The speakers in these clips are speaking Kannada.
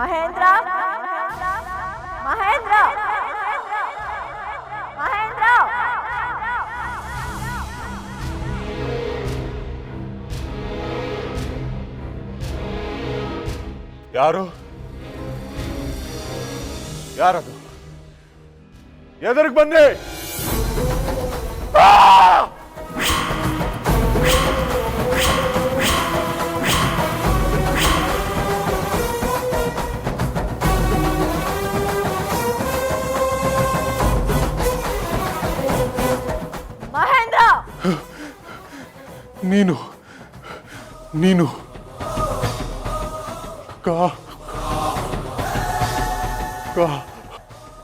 ಮಹೇಂದ್ರ ಮಹೇಂದ್ರ ಮಹೇಂದ್ರ ಯಾರು ಯಾರದು ಎದುರಿಗೆ ಬಂದೆ ಮಹೇಂದ್ರ ನೀನು ನೀನು ಕಾ ಕಾ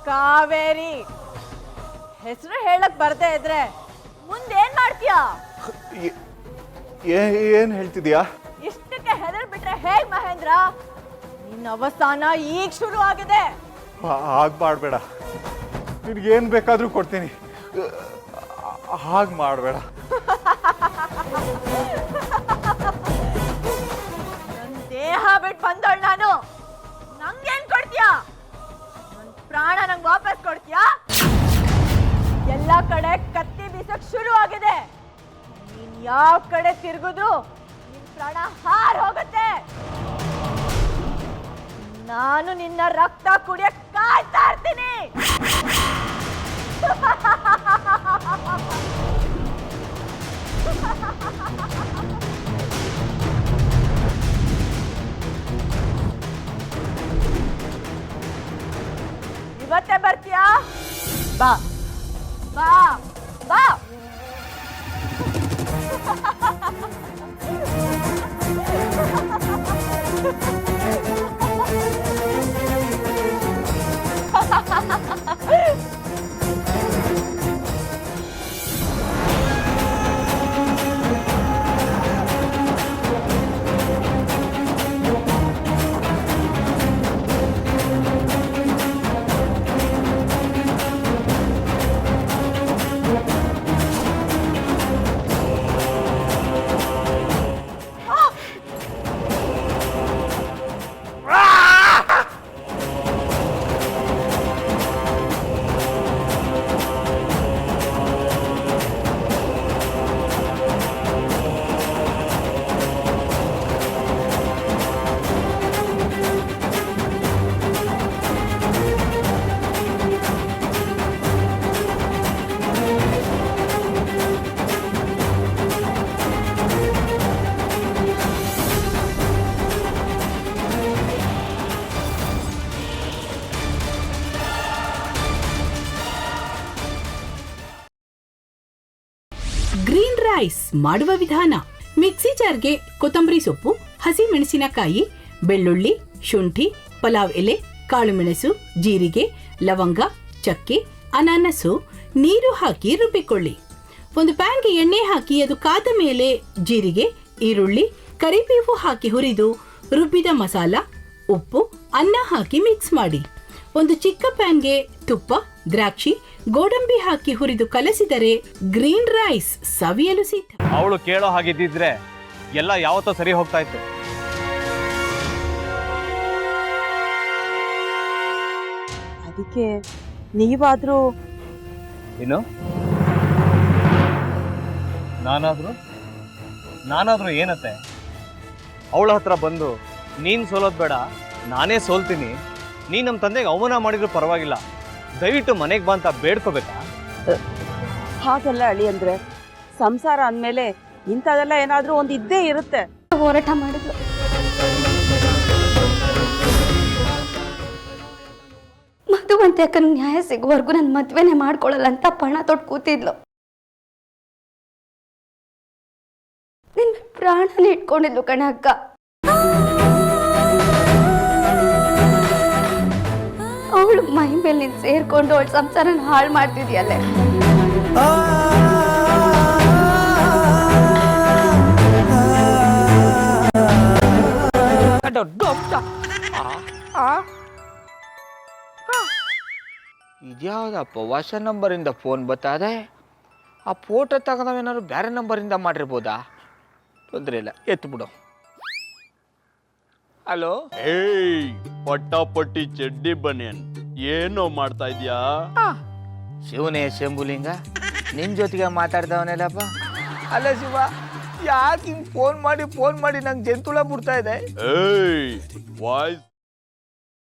ಕಾವೇರಿ ಹೆಸರು ಹೇಳಕ್ ಬರ್ದೇ ಇದ್ರೆ ಮುಂದೇನ್ ಮಾಡ್ತೀಯಾ? ಏನ್ ಹೇಳ್ತಿದ್ಯಾ? ಇಷ್ಟಕ್ಕೆ ಹೆದರ್ ಬಿಟ್ರೆ ಹೇಗ್ ಮಹೇಂದ್ರ? ನಿನ್ನ ಅವಸಾನ ಈಗ ಶುರು ಆಗಿದೆ. ಹಾಗ್ ಮಾಡ್ಬೇಡ, ನಿನ್ಗೇನ್ ಬೇಕಾದ್ರೂ ಕೊಡ್ತೀನಿ, ಹಾಗ್ ಮಾಡ್ಬೇಡ. ನನ್ ದೇಹ ಬಿಟ್ಟು ಬಂದವಳು ನಾನು, ನಂಗೇನ್ ಕೊಡ್ತೀಯಾ? ನನ್ ಪ್ರಾಣ ನಂಗೆ ವಾಪಸ್ ಕೊಡ್ತೀಯಾ? ಎಲ್ಲ ಕಡೆ ಕತ್ತಿ ಬೀಸಕ್ ಶುರು ಆಗಿದೆ. ನೀನ್ ಯಾವ ಕಡೆ ತಿರುಗಿದ್ರು ನಿನ್ ಪ್ರಾಣ ಹಾರ್ ಹೋಗುತ್ತೆ. ನಾನು ನಿನ್ನ ರಕ್ತ ಕುಡಿಯಕ್ ಕಾಯ್ತಾ ಇರ್ತೀನಿ. ಇವತ್ತೇ ಬರ್ತೀಯಾ? ಬಾ ಬಾ ಬಾ. ಗ್ರೀನ್ ರೈಸ್ ಮಾಡುವ ವಿಧಾನ. ಮಿಕ್ಸಿ ಜಾರ್ಗೆ ಕೊತ್ತಂಬರಿ ಸೊಪ್ಪು, ಹಸಿ ಮೆಣಸಿನಕಾಯಿ, ಬೆಳ್ಳುಳ್ಳಿ, ಶುಂಠಿ, ಪಲಾವ್ ಎಲೆ, ಕಾಳುಮೆಣಸು, ಜೀರಿಗೆ, ಲವಂಗ, ಚಕ್ಕೆ, ಅನಾನಸು, ನೀರು ಹಾಕಿ ರುಬ್ಬಿಕೊಳ್ಳಿ. ಒಂದು ಪ್ಯಾನ್ಗೆ ಎಣ್ಣೆ ಹಾಕಿ ಅದು ಕಾದ ಮೇಲೆ ಜೀರಿಗೆ, ಈರುಳ್ಳಿ, ಕರಿಬೇವು ಹಾಕಿ ಹುರಿದು ರುಬ್ಬಿದ ಮಸಾಲ, ಉಪ್ಪು, ಅನ್ನ ಹಾಕಿ ಮಿಕ್ಸ್ ಮಾಡಿ. ಒಂದು ಚಿಕ್ಕ ಪ್ಯಾನ್ಗೆ ತುಪ್ಪ, ದ್ರಾಕ್ಷಿ, ಗೋಡಂಬಿ ಹಾಕಿ ಹುರಿದು ಕಲಸಿದರೆ ಗ್ರೀನ್ ರೈಸ್ ಸವಿಯಲು ಸಿದ್ಧ. ಅವಳು ಕೇಳೋ ಹಾಗಿದ್ದಿದ್ರೆ ಎಲ್ಲ ಯಾವತ್ತೋ ಸರಿ ಹೋಗ್ತಾ ಇತ್ತು. ಅದಕ್ಕೆ ನೀವಾದ್ರೂ ಏನು? ನಾನಾದ್ರೂ ಏನತ್ತೆ? ಅವಳ ಹತ್ರ ಬಂದು ನೀನ್ ಸೋಲೋದ್ ಬೇಡ, ನಾನೇ ಸೋಲ್ತೀನಿ, ನೀ ನಮ್ಮ ತಂದೆಗೆ ಅವಮಾನ ಮಾಡಿದ್ರು ಪರವಾಗಿಲ್ಲ, ದಯವಿಟ್ಟು ಮನೆಗೆ ಬಾ ಅಂತ ಬೇಡ್ಕೋಬೇಕಾ? ಹಾಗೆಲ್ಲ ಅಳಿ ಅಂದ್ರೆ ಸಂಸಾರ ಅಂದಮೇಲೆ ಇಂಥದೆಲ್ಲ ಏನಾದ್ರೂ ಒಂದು ಇದ್ದೇ ಇರುತ್ತೆ. ಹೋರಾಟ ಮಾಡಿದ್ಲು. ಮಧುವಂತೆ ಅಕ್ಕನ ನ್ಯಾಯ ಸಿಗುವವರೆಗೂ ನನ್ನ ಮದ್ವೆನೆ ಮಾಡ್ಕೊಳ್ಳಲ್ಲ ಅಂತ ಪಣ ತೊಟ್ಟು ಕೂತಿದ್ಲು. ನಿನ್ನ ಪ್ರಾಣನೇ ಇಟ್ಕೊಂಡಿದ್ಲು ಕಣೆ ಅಕ್ಕ. ಅವಳು ಮೈ ಮೇಲೆ ನೀನು ಸೇರ್ಕೊಂಡು ಅವಳ ಸಂಸಾರನ ಹಾಳು ಮಾಡ್ತಿದ್ಯಲ್ಲೇ. ಇದ್ಯಾವುದಪ್ಪ ಹೊಸ ನಂಬರಿಂದ ಫೋನ್ ಬರ್ತದೆ? ಆ ಫೋಟೋ ತಗೊಂಡವೇನಾದ್ರು ಬೇರೆ ನಂಬರಿಂದ ಮಾಡಿರ್ಬೋದಾ? ತೊಂದರೆ ಇಲ್ಲ, ಎತ್ತು ಬಿಡು. ಹಲೋ, ಏಯ್ ಪಟ್ಟಾಪಟ್ಟಿ ಚಡ್ಡಿ ಬನಿಯನ್ ಏನೋ ಮಾಡ್ತಾ ಇದ್ಯಾ? ಶಿವನೇ ಶಂಭುಲಿಂಗ ನಿನ್ ಜೊತೆಗೆ ಮಾತಾಡ್ದವನೆಲ್ಲಪ್ಪ. ಅಲ್ಲ ಶಿವ, ಯಾಕೆ ಹಿಂಗ್ ಫೋನ್ ಮಾಡಿ ನಂಗೆ ಜಂತುಳ ಬಿಡ್ತಾ ಇದೆ? ಏಯ್ ವಾಯ್ಸ್